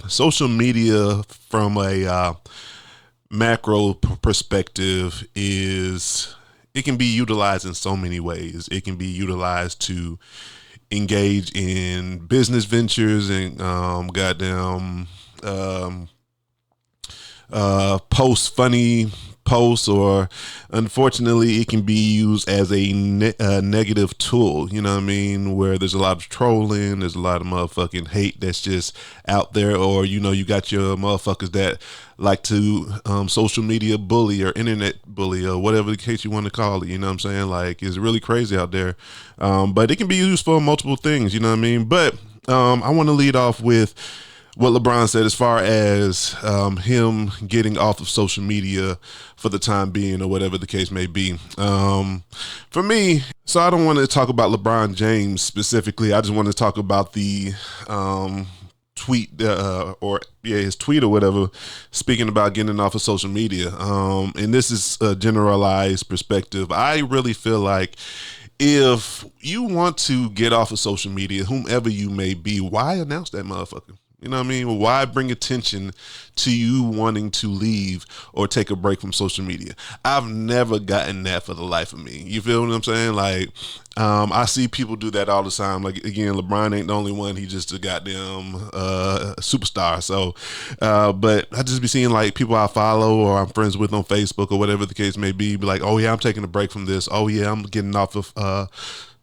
social media from a macro perspective is it can be utilized in so many ways. It can be utilized to engage in business ventures and post funny posts, or unfortunately it can be used as a negative tool, you know what I mean, where there's a lot of trolling, there's a lot of motherfucking hate that's just out there, or you got your motherfuckers that like to social media bully or internet bully or whatever the case you want to call it, you know what I'm saying? Like, it's really crazy out there, but it can be used for multiple things, you know what I mean? But I want to lead off with what LeBron said as far as him getting off of social media for the time being, or whatever the case may be. For me, so I don't want to talk about LeBron James specifically. I just want to talk about the tweet his tweet or whatever, speaking about getting off of social media. And this is a generalized perspective. I really feel like if you want to get off of social media, whomever you may be, why announce that motherfucker? You know what I mean? Why bring attention to you wanting to leave or take a break from social media? I've never gotten that for the life of me. You feel what I'm saying? Like, I see people do that all the time. Like, again, LeBron ain't the only one. He just a goddamn superstar. So, but I just be seeing like people I follow or I'm friends with on Facebook or whatever the case may be like, oh yeah, I'm taking a break from this. Oh yeah, I'm getting off of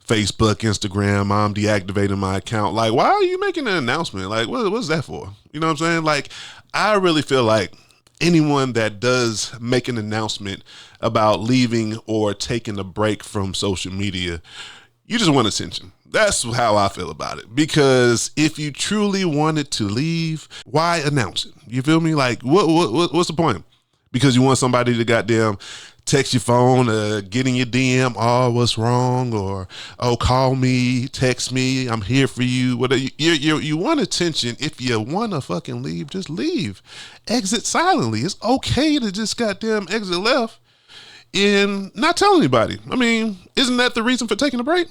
Facebook, Instagram, I'm deactivating my account. Like, why are you making an announcement? Like, what's that for? You know what I'm saying? Like, I really feel like anyone that does make an announcement about leaving or taking a break from social media, you just want attention. That's how I feel about it. Because if you truly wanted to leave, why announce it? You feel me? Like, what's the point? Because you want somebody to goddamn text your phone, get in your DM, oh, what's wrong? Or, oh, call me, text me, I'm here for you. Whatever. You want attention. If you want to fucking leave, just leave. Exit silently. It's okay to just goddamn exit left and not tell anybody. I mean, isn't that the reason for taking a break?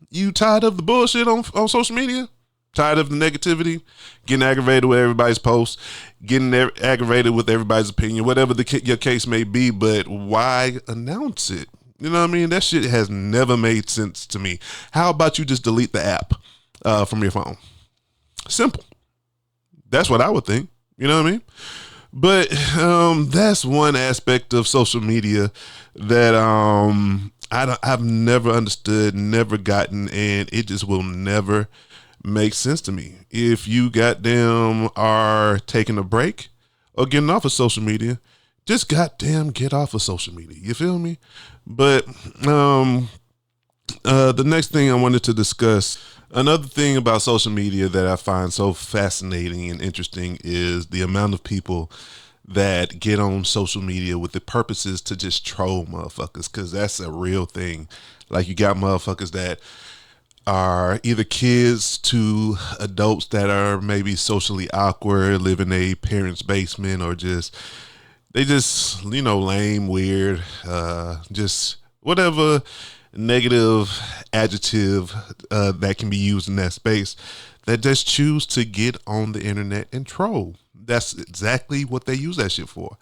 You tired of the bullshit on social media? Tired of the negativity, getting aggravated with everybody's posts, getting aggravated with everybody's opinion, whatever your case may be, but why announce it? You know what I mean? That shit has never made sense to me. How about you just delete the app from your phone? Simple. That's what I would think. You know what I mean? But that's one aspect of social media that I've never understood, never gotten, and it just will never makes sense to me. If you goddamn are taking a break or getting off of social media, just goddamn get off of social media. You feel me? But the next thing I wanted to discuss, another thing about social media that I find so fascinating and interesting is the amount of people that get on social media with the purposes to just troll motherfuckers, because that's a real thing. Like, you got motherfuckers that are either kids to adults that are maybe socially awkward, live in a parent's basement, or they just lame, weird, just whatever negative adjective that can be used in that space, that just choose to get on the internet and troll. That's exactly what they use that shit for.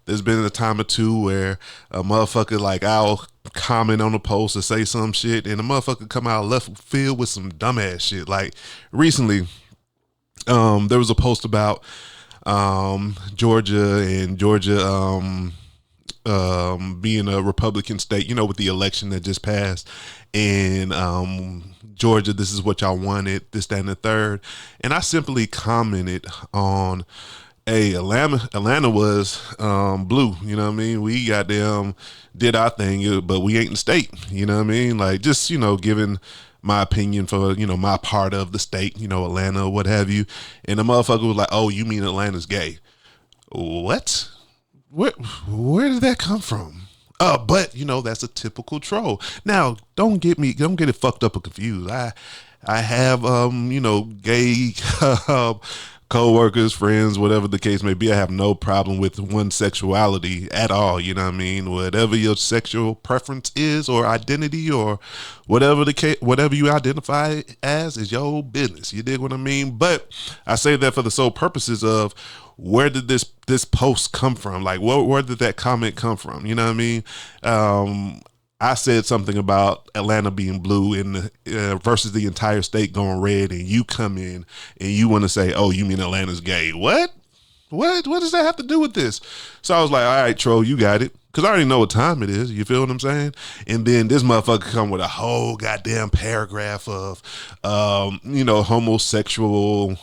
There's been a time or two where a motherfucker, like, I'll comment on a post or say some shit, and a motherfucker come out left field with some dumbass shit. Like, recently, there was a post about Georgia being a Republican state, with the election that just passed, and Georgia, this is what y'all wanted, this, that, and the third. And I simply commented on, hey, Atlanta was blue, you know what I mean? We goddamn did our thing, but we ain't the state, you know what I mean? Like, just, giving my opinion for, my part of the state, Atlanta or what have you. And the motherfucker was like, oh, you mean Atlanta's gay? What? Where did that come from? But that's a typical troll. Now, don't get it fucked up or confused. I have gay co-workers, friends, whatever the case may be. I have no problem with one's sexuality at all. You know what I mean? Whatever your sexual preference is or identity or whatever the case, whatever you identify as is your business. You dig what I mean? But I say that for the sole purposes of where did this post come from? Like, where did that comment come from? You know what I mean? I said something about Atlanta being blue and versus the entire state going red, and you come in and you want to say, "Oh, you mean Atlanta's gay?" What? What does that have to do with this? So I was like, "All right, troll, you got it," because I already know what time it is. You feel what I'm saying? And then this motherfucker come with a whole goddamn paragraph of, homosexual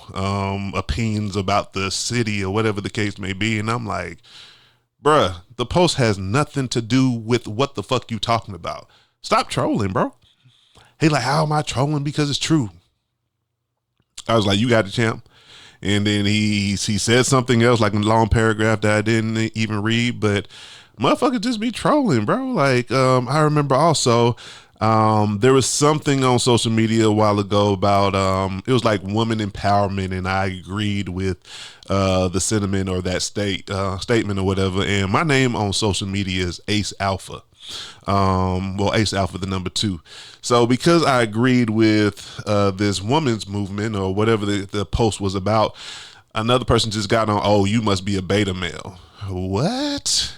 opinions about the city or whatever the case may be, and I'm like, bruh, the post has nothing to do with what the fuck you talking about. Stop trolling, bro. He like, how am I trolling? Because it's true. I was like, you got it, champ. And then he said something else, like a long paragraph that I didn't even read, but motherfucker just be trolling, bro. Like, I remember also, there was something on social media a while ago about, it was like woman empowerment, and I agreed with the sentiment or that statement or whatever. And my name on social media is Ace Alpha. Ace Alpha, the number 2. So because I agreed with this woman's movement or whatever the post was about, another person just got on, "Oh, you must be a beta male." What?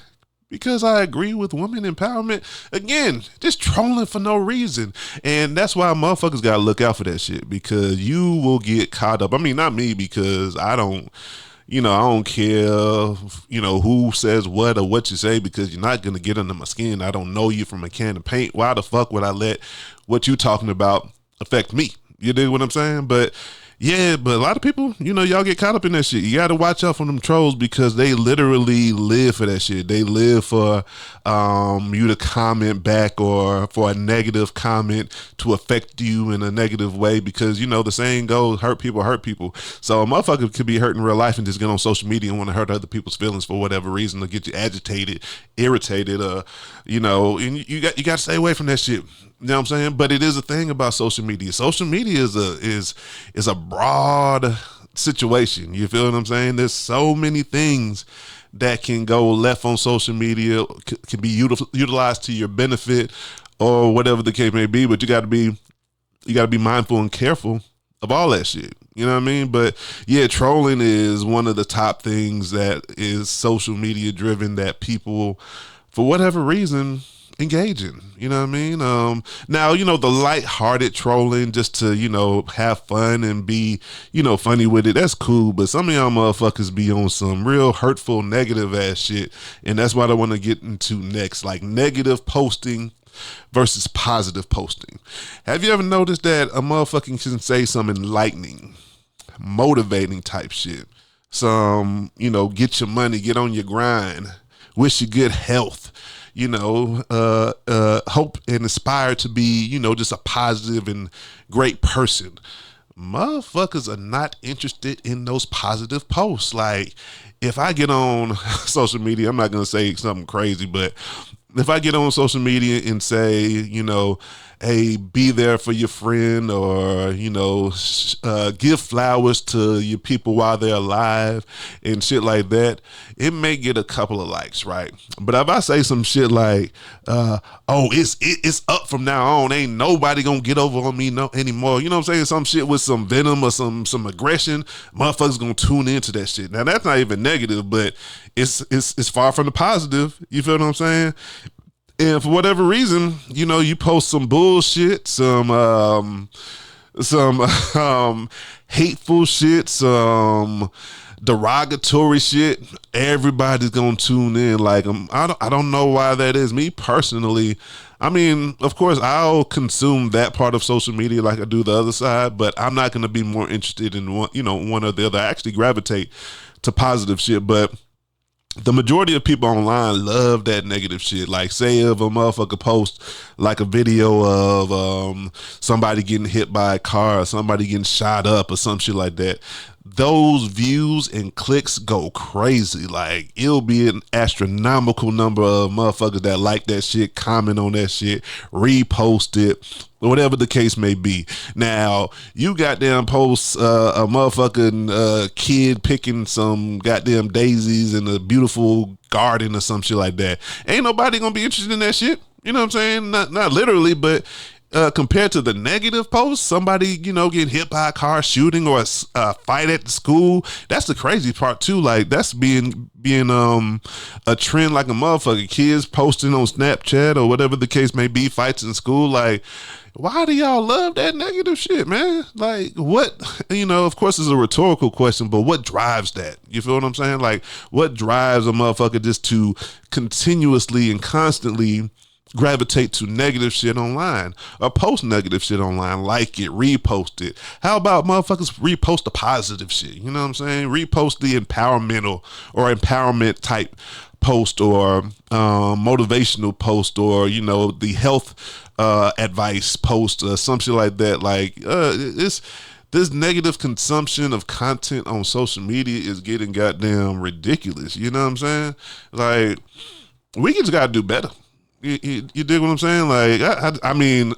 Because I agree with women empowerment? Again, just trolling for no reason. And that's why motherfuckers gotta look out for that shit, because you will get caught up. I mean, not me, because I don't care, who says what or what you say, because you're not going to get under my skin. I don't know you from a can of paint. Why the fuck would I let what you talking about affect me? You dig what I'm saying? But yeah, but a lot of people, y'all get caught up in that shit. You got to watch out for them trolls, because they literally live for that shit. They live for you to comment back, or for a negative comment to affect you in a negative way, because, the saying goes, hurt people hurt people. So a motherfucker could be hurt in real life and just get on social media and want to hurt other people's feelings for whatever reason, to get you agitated, irritated, and you got to stay away from that shit. You know what I'm saying? But it is a thing about social media. Social media is a broad situation. You feel what I'm saying? There's so many things that can go left on social media, can be utilized to your benefit or whatever the case may be. But you got to be mindful and careful of all that shit. You know what I mean? But yeah, trolling is one of the top things that is social media driven, that people, for whatever reason, engaging. You know what I mean? Now, the lighthearted trolling, just to, have fun and be, funny with it, that's cool. But some of y'all motherfuckers be on some real hurtful, negative ass shit. And that's what I want to get into next, like negative posting versus positive posting. Have you ever noticed that a motherfucker can say some enlightening, motivating type shit? Some, get your money, get on your grind, wish you good health, hope and aspire to be, just a positive and great person. Motherfuckers are not interested in those positive posts. Like, if I get on social media, I'm not going to say something crazy, but if I get on social media and say, hey, be there for your friend, or, give flowers to your people while they're alive and shit like that, it may get a couple of likes, right? But if I say some shit like, it's up from now on, ain't nobody gonna get over on me anymore. You know what I'm saying? Some shit with some venom or some aggression, motherfuckers gonna tune into that shit. Now that's not even negative, but it's far from the positive. You feel what I'm saying? And for whatever reason, you post some bullshit, some hateful shit, some derogatory shit, everybody's gonna tune in. Like, I don't know why that is. Me personally, I mean, of course, I'll consume that part of social media like I do the other side, but I'm not gonna be more interested in one or the other. I actually gravitate to positive shit, but the majority of people online love that negative shit. Like, say if a motherfucker posts like a video of somebody getting hit by a car, or somebody getting shot up or some shit like that, those views and clicks go crazy. Like, it'll be an astronomical number of motherfuckers that like that shit, comment on that shit, repost it, whatever the case may be. Now, you goddamn post a motherfucking kid picking some goddamn daisies in a beautiful garden or some shit like that. Ain't nobody gonna be interested in that shit. You know what I'm saying? Not literally, but compared to the negative posts, somebody, getting hit by a car, shooting, or a fight at the school. That's the crazy part too. Like, that's being a trend like a motherfucker. Kids posting on Snapchat or whatever the case may be, fights in school. Like, why do y'all love that negative shit, man? Like, what, of course it's a rhetorical question, but what drives that? You feel what I'm saying? Like, what drives a motherfucker just to continuously and constantly gravitate to negative shit online or post negative shit online, like it, repost it? How about motherfuckers repost the positive shit? You know what I'm saying? Repost the empowerment type post, or motivational post, or the health advice post, or some shit like that. Like, this negative consumption of content on social media is getting goddamn ridiculous. You know what I'm saying? Like, we just gotta do better. You dig what I'm saying? Like, I mean,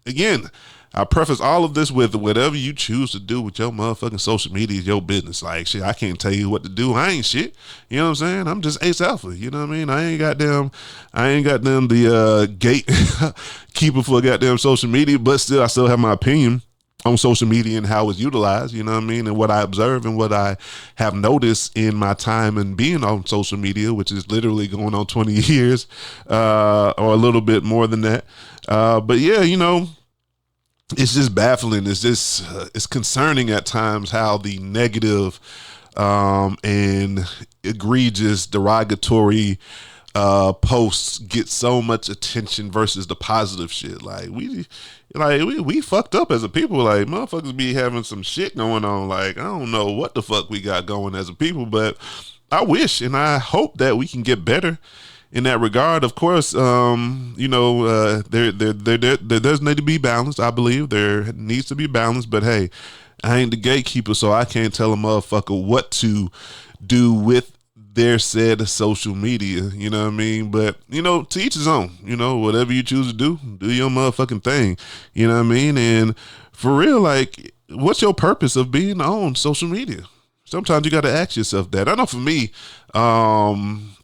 again, I preface all of this with whatever you choose to do with your motherfucking social media is your business. Like, shit, I can't tell you what to do. I ain't shit. You know what I'm saying? I'm just Ace Alpha. You know what I mean? I ain't got them the gatekeeper for goddamn social media, but still, I still have my opinion on social media and how it's utilized, you know what I mean, and what I observe and what I have noticed in my time and being on social media, which is literally going on 20 years, or a little bit more than that. But yeah, it's just baffling. It's just, it's concerning at times how the negative and egregious derogatory posts get so much attention versus the positive shit. Like, we fucked up as a people. Like, motherfuckers be having some shit going on. Like, I don't know what the fuck we got going as a people, but I wish and I hope that we can get better in that regard. Of course, there does need to be balance. I believe there needs to be balance, but hey, I ain't the gatekeeper, so I can't tell a motherfucker what to do with their said social media, you know what I mean? But, to each his own, whatever you choose to do your motherfucking thing, you know what I mean? And for real, like, what's your purpose of being on social media? Sometimes you got to ask yourself that. I know for me,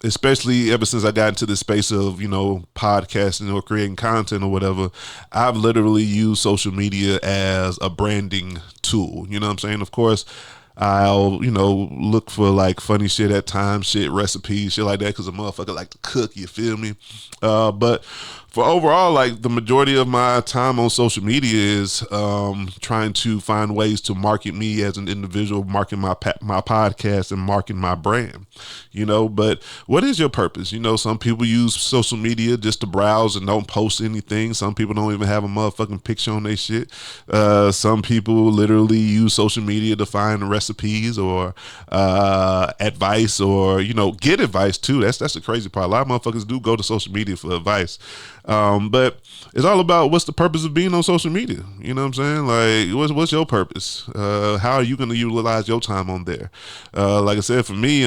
especially ever since I got into the space of, podcasting or creating content or whatever, I've literally used social media as a branding tool. You know what I'm saying? Of course, I'll, look for like funny shit at times, shit, recipes, shit like that, because a motherfucker like to cook, you feel me? But for overall, like, the majority of my time on social media is trying to find ways to market me as an individual, market my podcast, and market my brand, But what is your purpose? Some people use social media just to browse and don't post anything. Some people don't even have a motherfucking picture on their shit. Some people literally use social media to find recipes or advice, or get advice too. That's the crazy part. A lot of motherfuckers do go to social media for advice. But it's all about what's the purpose of being on social media. You know what I'm saying? Like, what's your purpose? How are you going to utilize your time on there? Like I said, for me,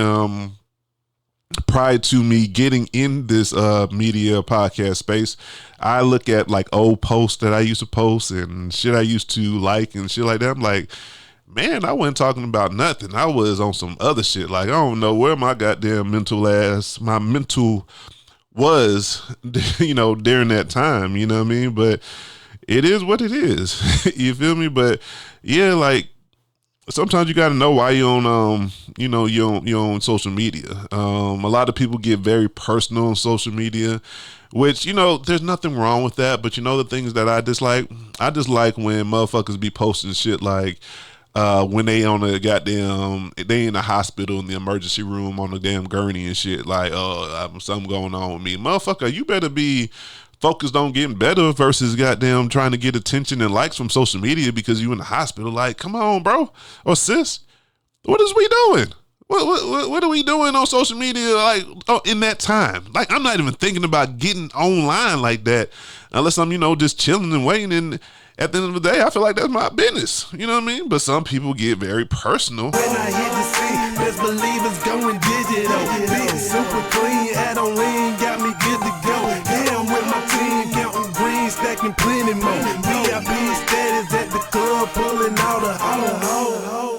prior to me getting in this media podcast space, I look at like old posts that I used to post and shit I used to like and shit like that. I'm like, man, I wasn't talking about nothing. I was on some other shit. Like, I don't know where my goddamn mental was, during that time, you know what I mean? But it is what it is. You feel me? But yeah, like, sometimes you got to know why you're on, you're on social media. A lot of people get very personal on social media, which, there's nothing wrong with that. But the things that I dislike when motherfuckers be posting shit like, when they on a goddamn, they in the hospital in the emergency room on the damn gurney and shit, like, something going on with me. Motherfucker, you better be focused on getting better versus goddamn trying to get attention and likes from social media because you in the hospital. Like, come on, bro or sis, what is we doing? What are we doing on social media, like, in that time? Like, I'm not even thinking about getting online like that unless I'm, just chilling and waiting. at the end of the day, I feel like that's my business. You know what I mean? But some people get very personal. When I hit the scene, best believe it's going digital. Big super clean, add on lean, got me good to go. Yeah, I'm with my team, counting green, stacking plenty more. VIP status at the club, pulling out a hoe.